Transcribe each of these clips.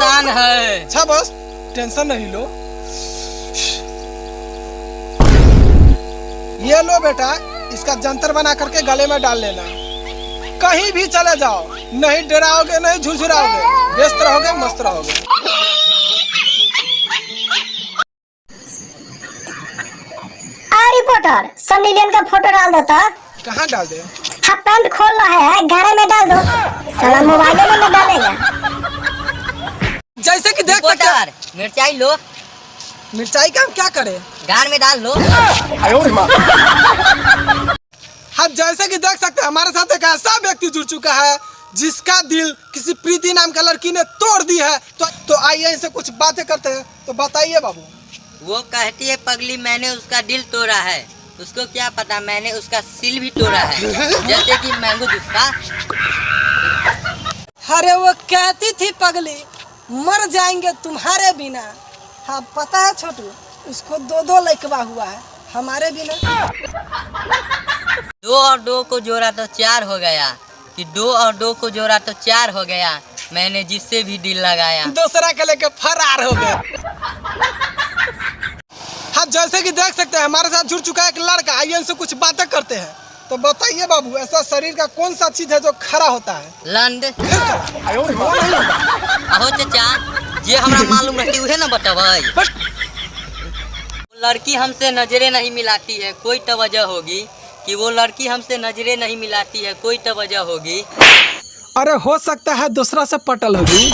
शैतान है। अच्छा बस टेंशन नहीं लो। ये लो बेटा, इसका जंतर बना करके गले में डाल लेना। कहीं भी चले जाओ, नहीं डराओगे नहीं झुरझुराओगे, व्यस्त रहोगे मस्त रहोगे। रिपोर्टर सनी लियोन का फोटो डाल दो तो। कहाँ डाल दे? हाँ पैंट खोल रहा है, गाने में डाल दो। साला मोबाइल में न डालेगा। जैसे कि देख सकते हैं, मिर्चाई लो। मिर्चाई का हम क्या करें? गान में डाल लो। हाँ जैसे कि देख सकते हैं, हमारे साथ एक ऐसा व्यक्ति जुड़ चुका है जिसका दिल किसी प्रीति नाम का लड़की ने तोड़ दी है। तो आइए इनसे कुछ बातें करते हैं। तो बताइए बाबू। वो कहती है पगली मैंने उसका दिल तोड़ा है, उसको क्या पता मैंने उसका सिल भी तोड़ा है, जैसे कि मैंगो जूस का। अरे वो कहती थी पगली मर जाएंगे तुम्हारे बिना। हाँ पता है छोटू, उसको 2 लड़का हुआ है हमारे बिना। 2 और 2 को जोड़ा तो 4 हो गया, कि 2 और 2 को जोड़ा तो 4 हो गया, मैंने जिससे भी दिल लगाया। दूसरा के लेके फरार हो गए। हाँ जैसे कि देख सकते हैं, हमारे साथ जुड़ चुका है एक लड़का। आइए इनसे कुछ बातें करते हैं। तो बताइए बाबू, ऐसा शरीर का कौन सा चीज है जो खड़ा होता है? लंड। वो नहीं होगा। अहो चाचा, जे हमरा मालूम रहती उहे ना बतावे। लड़की हमसे नजरें नहीं मिलाती है, कोई तो वजह होगी कि वो लड़की हमसे नजरें नहीं मिलाती है, कोई तो वजह होगी। अरे हो सकता है दूसरा से पटल होगी।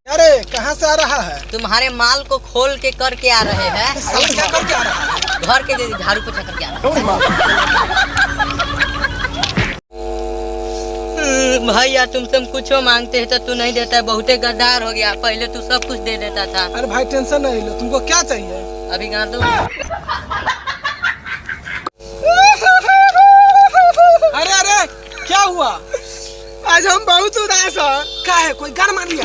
अरे कहाँ से आ रहा है? तुम्हारे माल को खोल के करके आ रहे हैं। साला क्या करके आ रहा है? घर के झाड़ू पोछा करके आ रहे हैं। भैया तुमसे हम कुछ मांगते हैं तो तू नहीं देता है, बहुते गद्दार हो गया। पहले तू सब कुछ दे देता था। अरे भाई टेंशन नहीं लो, तुमको क्या चाहिए? अभी गा दो। अरे अरे क्या हुआ? आज हम बहुत उदास हैं। क्या है, कोई गान मार लिया?